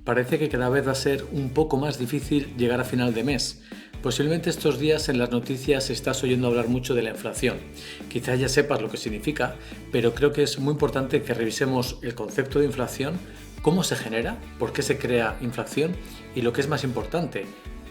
Parece que cada vez va a ser un poco más difícil llegar a final de mes. Posiblemente estos días en las noticias estás oyendo hablar mucho de la inflación. Quizás ya sepas lo que significa, pero creo que es muy importante que revisemos el concepto de inflación, cómo se genera, por qué se crea inflación y lo que es más importante,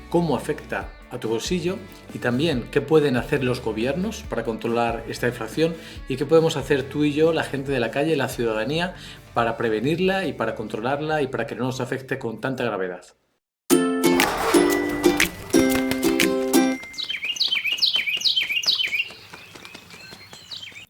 cómo afecta a tu bolsillo y también qué pueden hacer los gobiernos para controlar esta inflación y qué podemos hacer tú y yo, la gente de la calle, la ciudadanía, para prevenirla y para controlarla y para que no nos afecte con tanta gravedad.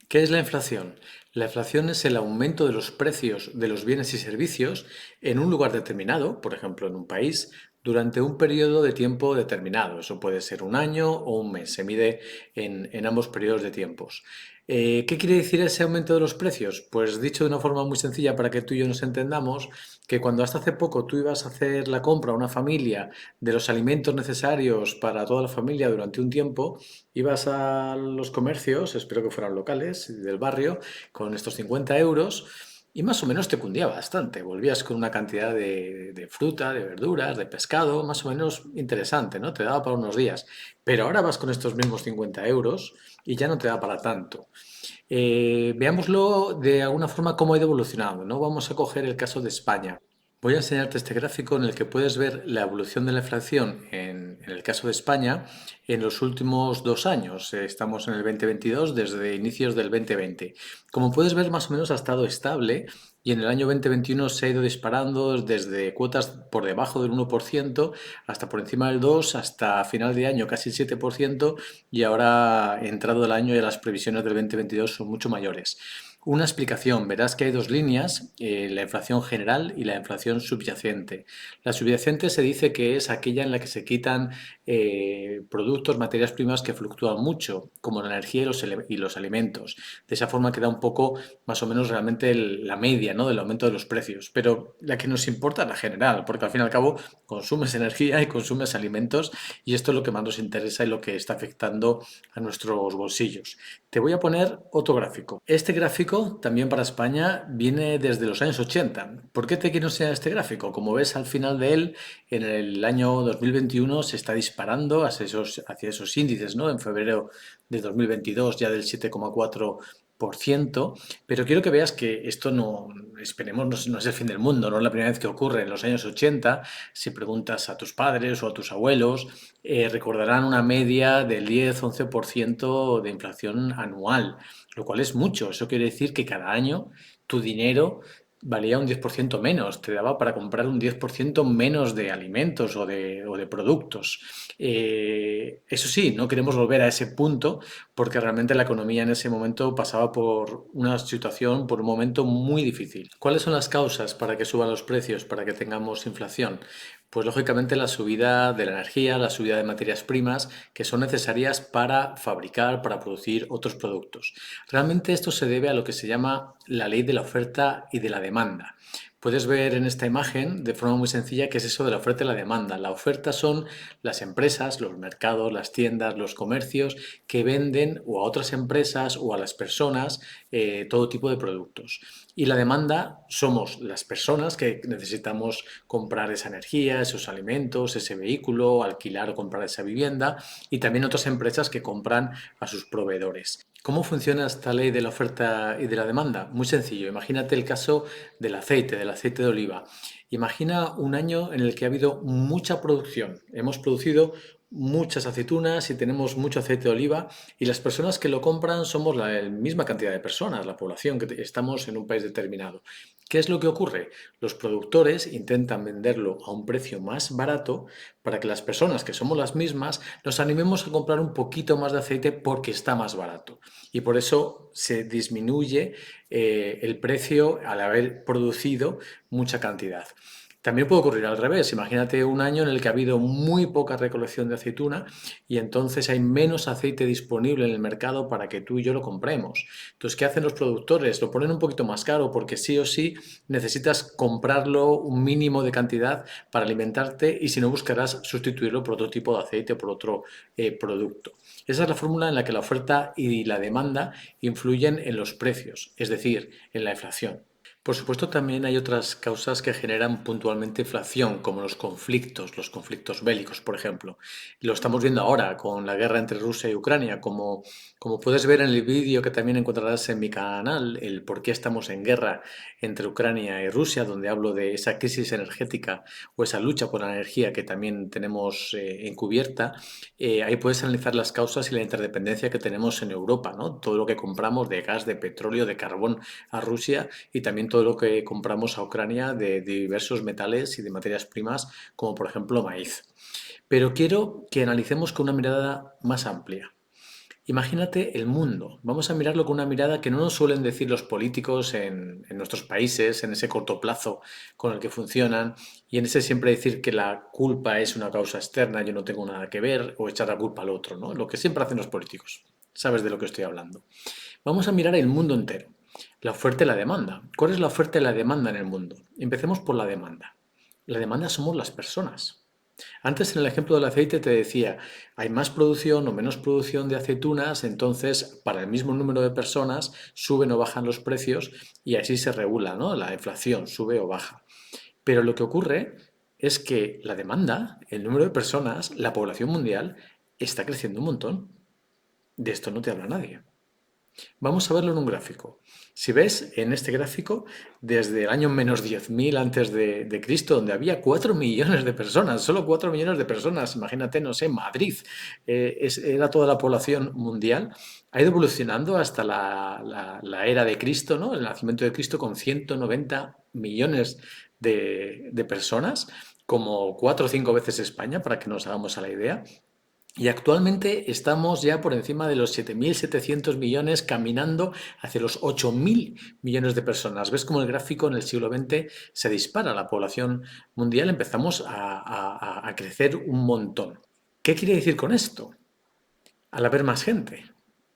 ¿Qué es la inflación? La inflación es el aumento de los precios de los bienes y servicios en un lugar determinado, por ejemplo en un país, durante un periodo de tiempo determinado. Eso puede ser un año o un mes, se mide en ambos periodos de tiempos. ¿Qué quiere decir ese aumento de los precios? Pues dicho de una forma muy sencilla para que tú y yo nos entendamos, que cuando hasta hace poco tú ibas a hacer la compra a una familia de los alimentos necesarios para toda la familia durante un tiempo, ibas a los comercios, espero que fueran locales, del barrio, con estos 50 euros y más o menos te cundía bastante. Volvías con una cantidad de fruta, de verduras, de pescado, más o menos interesante, ¿no? Te daba para unos días. Pero ahora vas con estos mismos 50 euros y ya no te da para tanto. Veámoslo de alguna forma cómo ha ido evolucionando, ¿no? Vamos a coger el caso de España. Voy a enseñarte este gráfico en el que puedes ver la evolución de la inflación en el caso de España en los últimos 2 años. Estamos en el 2022 desde inicios del 2020. Como puedes ver, más o menos ha estado estable y en el año 2021 se ha ido disparando desde cuotas por debajo del 1% hasta por encima del 2%, hasta final de año casi el 7% y ahora entrado el año y las previsiones del 2022 son mucho mayores. Una explicación, verás que hay dos líneas, la inflación general y la inflación subyacente. La subyacente se dice que es aquella en la que se quitan productos, materias primas que fluctúan mucho, como la energía y los alimentos. De esa forma queda un poco más o menos realmente la media, ¿no?, del aumento de los precios. Pero la que nos importa es la general, porque al fin y al cabo consumes energía y consumes alimentos y esto es lo que más nos interesa y lo que está afectando a nuestros bolsillos. Te voy a poner otro gráfico. Este gráfico, también para España, viene desde los años 80. ¿Por qué te quiero enseñar este gráfico? Como ves al final de él, en el año 2021 se está disparando hacia esos índices, ¿no? En febrero de 2022 ya del 7,4%, pero quiero que veas que esto no, esperemos, no es el fin del mundo, no es la primera vez que ocurre. En los años 80, si preguntas a tus padres o a tus abuelos, recordarán una media del 10-11% de inflación anual, lo cual es mucho. Eso quiere decir que cada año tu dinero valía un 10% menos, te daba para comprar un 10% menos de alimentos o de productos. Eso sí, no queremos volver a ese punto porque realmente la economía en ese momento pasaba por una situación, por un momento muy difícil. ¿Cuáles son las causas para que suban los precios, para que tengamos inflación? Pues lógicamente la subida de la energía, la subida de materias primas que son necesarias para fabricar, para producir otros productos. Realmente esto se debe a lo que se llama la ley de la oferta y de la demanda. Puedes ver en esta imagen de forma muy sencilla qué es eso de la oferta y la demanda. La oferta son las empresas, los mercados, las tiendas, los comercios que venden o a otras empresas o a las personas todo tipo de productos. Y la demanda somos las personas que necesitamos comprar esa energía, esos alimentos, ese vehículo, alquilar o comprar esa vivienda y también otras empresas que compran a sus proveedores. ¿Cómo funciona esta ley de la oferta y de la demanda? Muy sencillo. Imagínate el caso del aceite de oliva. Imagina un año en el que ha habido mucha producción. Hemos producido muchas aceitunas y tenemos mucho aceite de oliva y las personas que lo compran somos la misma cantidad de personas, la población que estamos en un país determinado. ¿Qué es lo que ocurre? Los productores intentan venderlo a un precio más barato para que las personas que somos las mismas nos animemos a comprar un poquito más de aceite porque está más barato. Y por eso se disminuye el precio al haber producido mucha cantidad. También puede ocurrir al revés. Imagínate un año en el que ha habido muy poca recolección de aceituna y entonces hay menos aceite disponible en el mercado para que tú y yo lo compremos. Entonces, ¿qué hacen los productores? Lo ponen un poquito más caro porque sí o sí necesitas comprarlo un mínimo de cantidad para alimentarte y si no buscarás sustituirlo por otro tipo de aceite o por otro producto. Esa es la fórmula en la que la oferta y la demanda influyen en los precios, es decir, en la inflación. Por supuesto, también hay otras causas que generan puntualmente inflación, como los conflictos bélicos, por ejemplo. Y lo estamos viendo ahora con la guerra entre Rusia y Ucrania, como puedes ver en el vídeo que también encontrarás en mi canal, el por qué estamos en guerra entre Ucrania y Rusia, donde hablo de esa crisis energética o esa lucha por la energía que también tenemos encubierta. Ahí puedes analizar las causas y la interdependencia que tenemos en Europa, ¿no? Todo lo que compramos de gas, de petróleo, de carbón a Rusia y también todo lo que compramos a Ucrania de diversos metales y de materias primas, como por ejemplo maíz. Pero quiero que analicemos con una mirada más amplia. Imagínate el mundo. Vamos a mirarlo con una mirada que no nos suelen decir los políticos en nuestros países, en ese corto plazo con el que funcionan, y en ese siempre decir que la culpa es una causa externa, yo no tengo nada que ver, o echar la culpa al otro, ¿no? Lo que siempre hacen los políticos. Sabes de lo que estoy hablando. Vamos a mirar el mundo entero. La oferta y la demanda. ¿Cuál es la oferta y la demanda en el mundo? Empecemos por la demanda. La demanda somos las personas. Antes en el ejemplo del aceite te decía, hay más producción o menos producción de aceitunas, entonces para el mismo número de personas suben o bajan los precios y así se regula, ¿no? La inflación sube o baja. Pero lo que ocurre es que la demanda, el número de personas, la población mundial, está creciendo un montón. De esto no te habla nadie. Vamos a verlo en un gráfico. Si ves en este gráfico, desde el año menos 10.000 antes de Cristo, donde había 4 millones de personas, solo 4 millones de personas, imagínate, no sé, Madrid, era toda la población mundial, ha ido evolucionando hasta la era de Cristo, ¿no? El nacimiento de Cristo con 190 millones de personas, como 4 o 5 veces España, para que nos hagamos a la idea. Y actualmente estamos ya por encima de los 7.700 millones, caminando hacia los 8.000 millones de personas. ¿Ves cómo el gráfico en el siglo XX se dispara? La población mundial empezamos a crecer un montón. ¿Qué quiere decir con esto? Al haber más gente,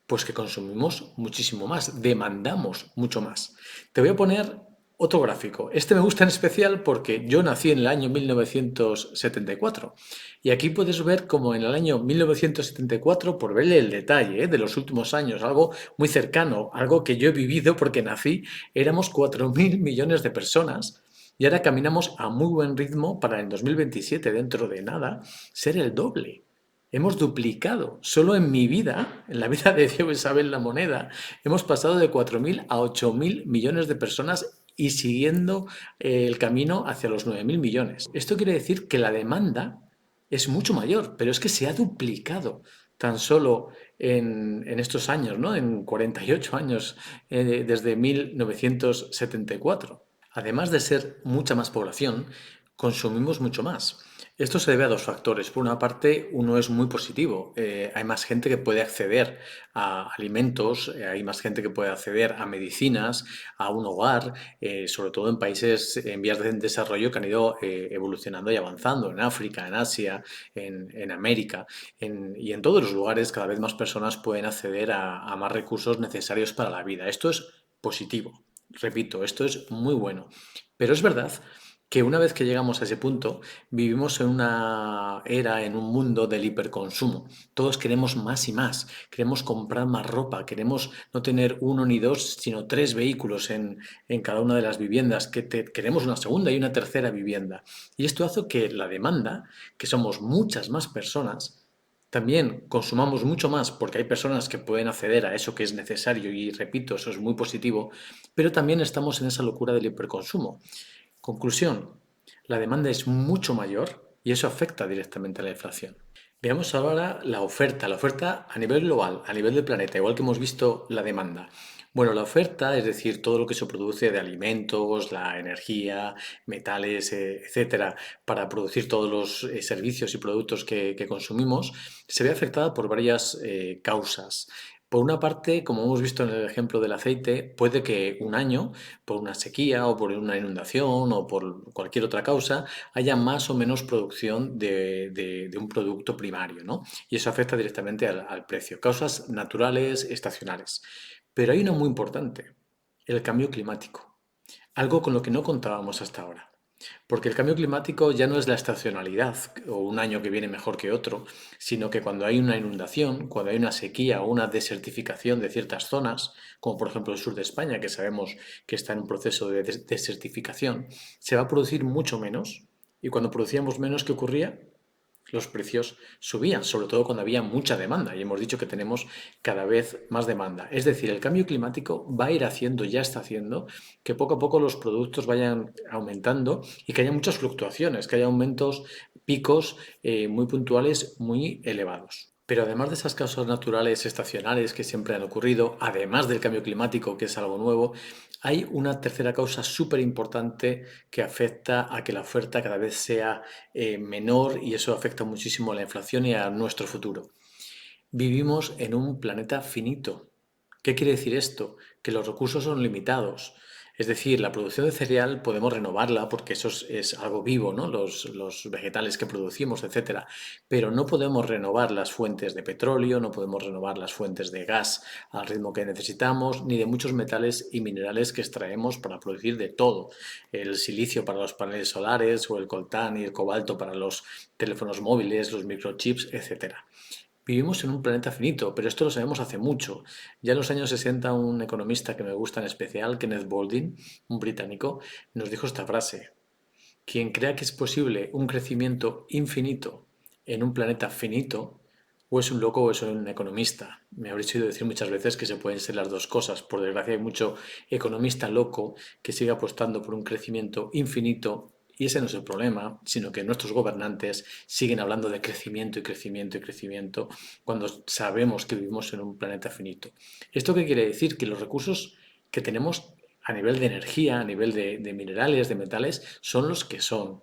pues que consumimos muchísimo más, demandamos mucho más. Te voy a poner otro gráfico. Este me gusta en especial porque yo nací en el año 1974 y aquí puedes ver como en el año 1974, por verle el detalle de los últimos años, algo muy cercano, algo que yo he vivido porque nací, éramos 4.000 millones de personas y ahora caminamos a muy buen ritmo para en 2027, dentro de nada, ser el doble. Hemos duplicado. Solo en mi vida, en la vida de Diego Isabel La Moneda, hemos pasado de 4.000 a 8.000 millones de personas y siguiendo el camino hacia los 9.000 millones. Esto quiere decir que la demanda es mucho mayor, pero es que se ha duplicado tan solo en estos años, ¿no? En 48 años, desde 1974. Además de ser mucha más población, consumimos mucho más. Esto se debe a dos factores. Por una parte, uno es muy positivo. Hay más gente que puede acceder a alimentos, hay más gente que puede acceder a medicinas, a un hogar, sobre todo en países en vías de desarrollo que han ido evolucionando y avanzando, en África, en Asia, en América, y en todos los lugares cada vez más personas pueden acceder a más recursos necesarios para la vida. Esto es positivo. Repito, esto es muy bueno. Pero es verdad que una vez que llegamos a ese punto, vivimos en una era, en un mundo del hiperconsumo. Todos queremos más y más, queremos comprar más ropa, queremos no tener uno ni dos, sino tres vehículos en cada una de las viviendas, queremos una segunda y una tercera vivienda. Y esto hace que la demanda, que somos muchas más personas, también consumamos mucho más porque hay personas que pueden acceder a eso que es necesario y repito, eso es muy positivo, pero también estamos en esa locura del hiperconsumo. Conclusión, la demanda es mucho mayor y eso afecta directamente a la inflación. Veamos ahora la oferta a nivel global, a nivel del planeta, igual que hemos visto la demanda. Bueno, la oferta, es decir, todo lo que se produce de alimentos, la energía, metales, etcétera, para producir todos los servicios y productos que consumimos, se ve afectada por varias causas. Por una parte, como hemos visto en el ejemplo del aceite, puede que un año, por una sequía o por una inundación o por cualquier otra causa, haya más o menos producción de un producto primario, ¿no? Y eso afecta directamente al precio. Causas naturales, estacionales. Pero hay una muy importante, el cambio climático, algo con lo que no contábamos hasta ahora. Porque el cambio climático ya no es la estacionalidad o un año que viene mejor que otro, sino que cuando hay una inundación, cuando hay una sequía o una desertificación de ciertas zonas, como por ejemplo el sur de España, que sabemos que está en un proceso de desertificación, se va a producir mucho menos. Y cuando producíamos menos, ¿qué ocurría? Los precios subían, sobre todo cuando había mucha demanda. Y hemos dicho que tenemos cada vez más demanda. Es decir, el cambio climático va a ir haciendo, ya está haciendo, que poco a poco los productos vayan aumentando y que haya muchas fluctuaciones, que haya aumentos, picos muy puntuales, muy elevados. Pero además de esas causas naturales estacionales que siempre han ocurrido, además del cambio climático, que es algo nuevo, hay una tercera causa súper importante que afecta a que la oferta cada vez sea menor y eso afecta muchísimo a la inflación y a nuestro futuro. Vivimos en un planeta finito. ¿Qué quiere decir esto? Que los recursos son limitados. Es decir, la producción de cereal podemos renovarla porque eso es algo vivo, ¿no? Los vegetales que producimos, etcétera. Pero no podemos renovar las fuentes de petróleo, no podemos renovar las fuentes de gas al ritmo que necesitamos, ni de muchos metales y minerales que extraemos para producir de todo. El silicio para los paneles solares o el coltán y el cobalto para los teléfonos móviles, los microchips, etcétera. Vivimos en un planeta finito, pero esto lo sabemos hace mucho. Ya en los años 60 un economista que me gusta en especial, Kenneth Boulding, un británico, nos dijo esta frase: quien crea que es posible un crecimiento infinito en un planeta finito, o es un loco o es un economista. Me habréis oído decir muchas veces que se pueden ser las dos cosas. Por desgracia hay mucho economista loco que sigue apostando por un crecimiento infinito y ese no es el problema, sino que nuestros gobernantes siguen hablando de crecimiento y crecimiento y crecimiento cuando sabemos que vivimos en un planeta finito. ¿Esto qué quiere decir? Que los recursos que tenemos a nivel de energía, a nivel de minerales, de metales, son los que son.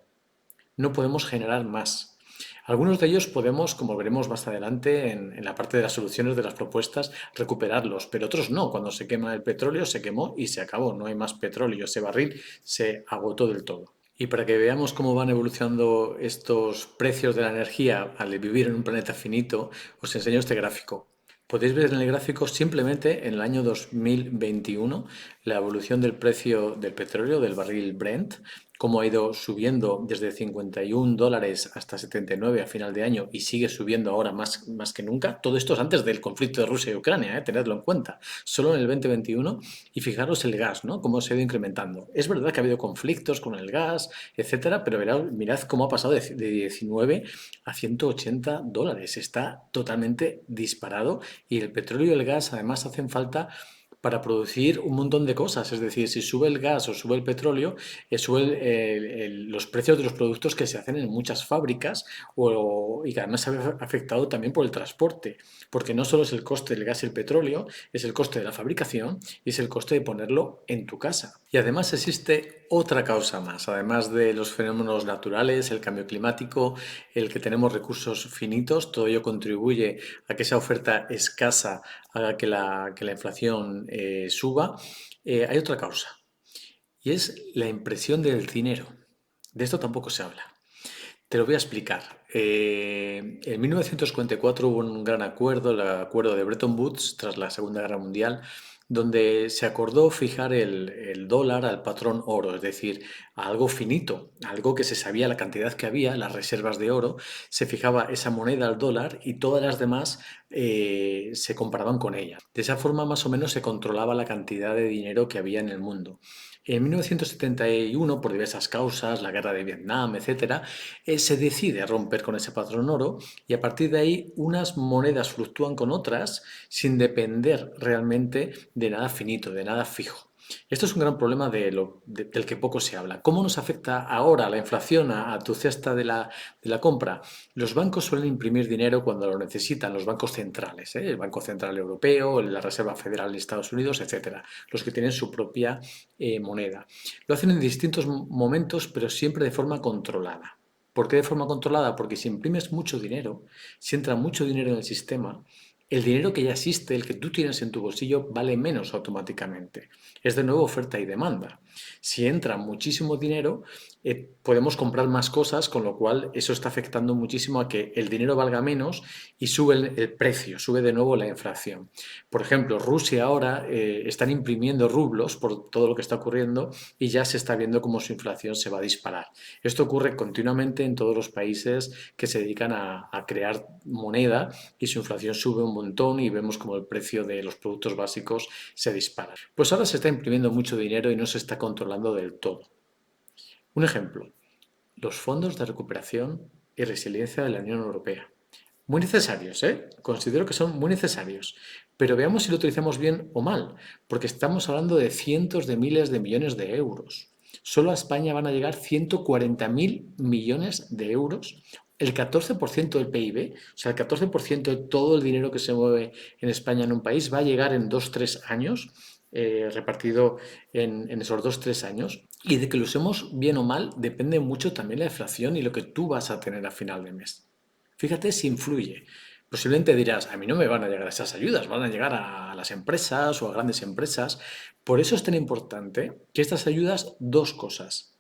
No podemos generar más. Algunos de ellos podemos, como veremos más adelante en la parte de las soluciones de las propuestas, recuperarlos, pero otros no. Cuando se quema el petróleo, se quemó y se acabó. No hay más petróleo. Ese barril se agotó del todo. Y para que veamos cómo van evolucionando estos precios de la energía al vivir en un planeta finito, os enseño este gráfico. Podéis ver en el gráfico simplemente en el año 2021 la evolución del precio del petróleo, del barril Brent, cómo ha ido subiendo desde $51 hasta 79 a final de año y sigue subiendo ahora más que nunca. Todo esto es antes del conflicto de Rusia y Ucrania, tenedlo en cuenta. Solo en el 2021 y fijaros el gas, ¿no? Cómo se ha ido incrementando. Es verdad que ha habido conflictos con el gas, etcétera, pero mirad cómo ha pasado de 19 a $180. Está totalmente disparado y el petróleo y el gas además hacen falta para producir un montón de cosas. Es decir, si sube el gas o sube el petróleo, sube los precios de los productos que se hacen en muchas fábricas y que además se ve afectado también por el transporte, porque no solo es el coste del gas y el petróleo, es el coste de la fabricación y es el coste de ponerlo en tu casa. Y además existe otra causa más, además de los fenómenos naturales, el cambio climático, el que tenemos recursos finitos, todo ello contribuye a que esa oferta escasa haga que la inflación suba. Hay otra causa y es la impresión del dinero. De esto tampoco se habla. Te lo voy a explicar. En 1944 hubo un gran acuerdo, el acuerdo de Bretton Woods, tras la Segunda Guerra Mundial, donde se acordó fijar el dólar al patrón oro, es decir, a algo finito, algo que se sabía la cantidad que había, las reservas de oro, se fijaba esa moneda al dólar y todas las demás se comparaban con ella. De esa forma más o menos se controlaba la cantidad de dinero que había en el mundo. En 1971, por diversas causas, la guerra de Vietnam, etcétera, se decide romper con ese patrón oro y a partir de ahí unas monedas fluctúan con otras sin depender realmente de nada finito, de nada fijo. Esto es un gran problema del que poco se habla. ¿Cómo nos afecta ahora la inflación a tu cesta de la compra? Los bancos suelen imprimir dinero cuando lo necesitan, los bancos centrales, ¿eh? El Banco Central Europeo, la Reserva Federal de Estados Unidos, etcétera, los que tienen su propia moneda. Lo hacen en distintos momentos, pero siempre de forma controlada. ¿Por qué de forma controlada? Porque si imprimes mucho dinero, si entra mucho dinero en el sistema, el dinero que ya existe, el que tú tienes en tu bolsillo, vale menos automáticamente. Es de nuevo oferta y demanda. Si entra muchísimo dinero, podemos comprar más cosas, con lo cual eso está afectando muchísimo a que el dinero valga menos y sube el precio, sube de nuevo la inflación. Por ejemplo, Rusia ahora están imprimiendo rublos por todo lo que está ocurriendo y ya se está viendo cómo su inflación se va a disparar. Esto ocurre continuamente en todos los países que se dedican a crear moneda y su inflación sube un montón y vemos como el precio de los productos básicos se dispara. Pues ahora se está imprimiendo mucho dinero y no se está controlando del todo. Un ejemplo, los fondos de recuperación y resiliencia de la Unión Europea. Muy necesarios, ¿eh? Considero que son muy necesarios. Pero veamos si lo utilizamos bien o mal, porque estamos hablando de cientos de miles de millones de euros. Solo a España van a llegar 140.000 millones de euros, el 14% del PIB, o sea, el 14% de todo el dinero que se mueve en España en un país va a llegar en 2 o 3 años, repartido en esos 2 o 3 años. Y de que lo usemos bien o mal depende mucho también la inflación y lo que tú vas a tener a final de mes. Fíjate si influye. Posiblemente dirás, a mí no me van a llegar esas ayudas, van a llegar a las empresas o a grandes empresas. Por eso es tan importante que estas ayudas, dos cosas,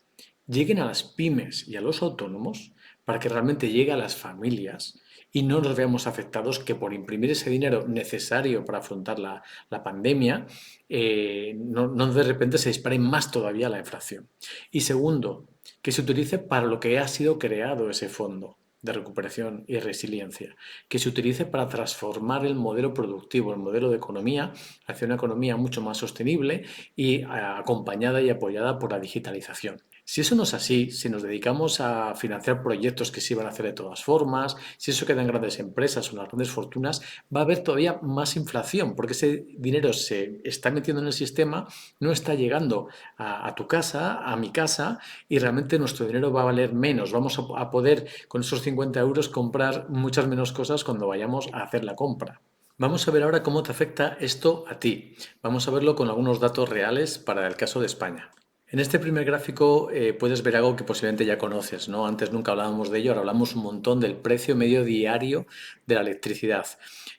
lleguen a las pymes y a los autónomos para que realmente llegue a las familias y no nos veamos afectados que por imprimir ese dinero necesario para afrontar la pandemia, no de repente se dispare más todavía la inflación. Y segundo, que se utilice para lo que ha sido creado ese fondo de recuperación y resiliencia, que se utilice para transformar el modelo productivo, el modelo de economía, hacia una economía mucho más sostenible y acompañada y apoyada por la digitalización. Si eso no es así, si nos dedicamos a financiar proyectos que se iban a hacer de todas formas, si eso queda en grandes empresas o en las grandes fortunas, va a haber todavía más inflación, porque ese dinero se está metiendo en el sistema, no está llegando a tu casa, a mi casa, y realmente nuestro dinero va a valer menos. Vamos a poder con esos 50 euros comprar muchas menos cosas cuando vayamos a hacer la compra. Vamos a ver ahora cómo te afecta esto a ti. Vamos a verlo con algunos datos reales para el caso de España. En este primer gráfico puedes ver algo que posiblemente ya conoces, ¿no? Antes nunca hablábamos de ello, ahora hablamos un montón del precio medio diario de la electricidad.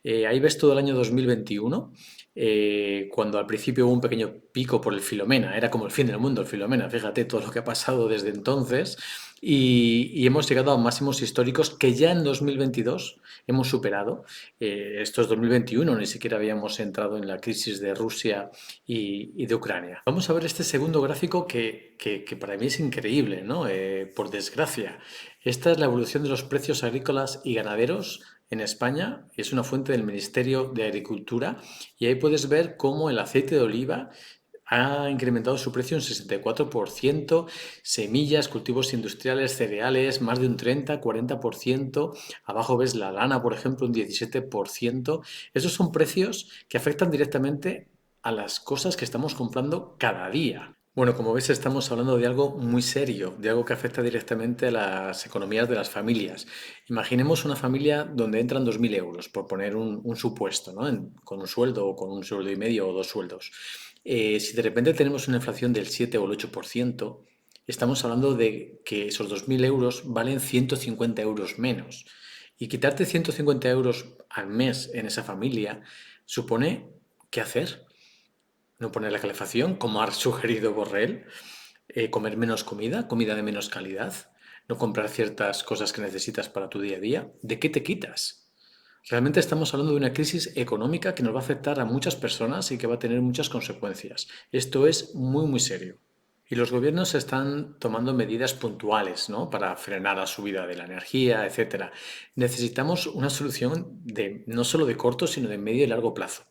Ahí ves todo el año 2021, cuando al principio hubo un pequeño pico por el Filomena, era como el fin del mundo el Filomena, fíjate todo lo que ha pasado desde entonces, y hemos llegado a máximos históricos que ya en 2022 hemos superado. Esto es 2021, ni siquiera habíamos entrado en la crisis de Rusia y de Ucrania. Vamos a ver este segundo gráfico que para mí es increíble, ¿no? Por desgracia. Esta es la evolución de los precios agrícolas y ganaderos en España. Es una fuente del Ministerio de Agricultura y ahí puedes ver cómo el aceite de oliva ha incrementado su precio un 64%, semillas, cultivos industriales, cereales, más de un 30-40%. Abajo ves la lana, por ejemplo, un 17%. Esos son precios que afectan directamente a las cosas que estamos comprando cada día. Bueno, como ves, estamos hablando de algo muy serio, de algo que afecta directamente a las economías de las familias. Imaginemos una familia donde entran 2.000 euros, por poner un supuesto, ¿no? Con un sueldo o con un sueldo y medio o dos sueldos. Si de repente tenemos una inflación del 7 o el 8%, estamos hablando de que esos 2.000 euros valen 150 euros menos. Y quitarte 150 euros al mes en esa familia supone, ¿qué hacer? No poner la calefacción, como ha sugerido Borrell, comer menos comida, comida de menos calidad, no comprar ciertas cosas que necesitas para tu día a día. ¿De qué te quitas? Realmente estamos hablando de una crisis económica que nos va a afectar a muchas personas y que va a tener muchas consecuencias. Esto es muy, muy serio. Y los gobiernos están tomando medidas puntuales, ¿no? Para frenar la subida de la energía, etcétera. Necesitamos una solución no solo de corto, sino de medio y largo plazo.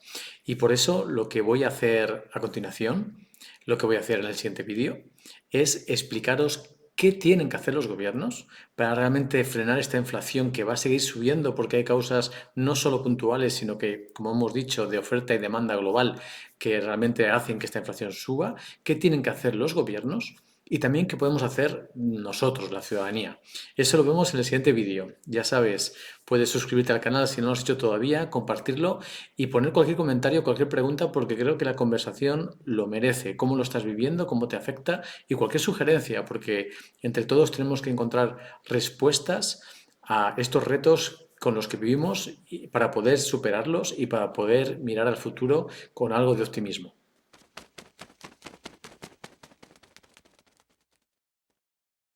Y por eso lo que voy a hacer a continuación, lo que voy a hacer en el siguiente vídeo, es explicaros qué tienen que hacer los gobiernos para realmente frenar esta inflación que va a seguir subiendo porque hay causas no solo puntuales, sino que, como hemos dicho, de oferta y demanda global que realmente hacen que esta inflación suba, qué tienen que hacer los gobiernos y también qué podemos hacer nosotros, la ciudadanía. Eso lo vemos en el siguiente vídeo. Ya sabes, puedes suscribirte al canal si no lo has hecho todavía, compartirlo y poner cualquier comentario, cualquier pregunta, porque creo que la conversación lo merece. ¿Cómo lo estás viviendo? ¿Cómo te afecta? Y cualquier sugerencia, porque entre todos tenemos que encontrar respuestas a estos retos con los que vivimos para poder superarlos y para poder mirar al futuro con algo de optimismo.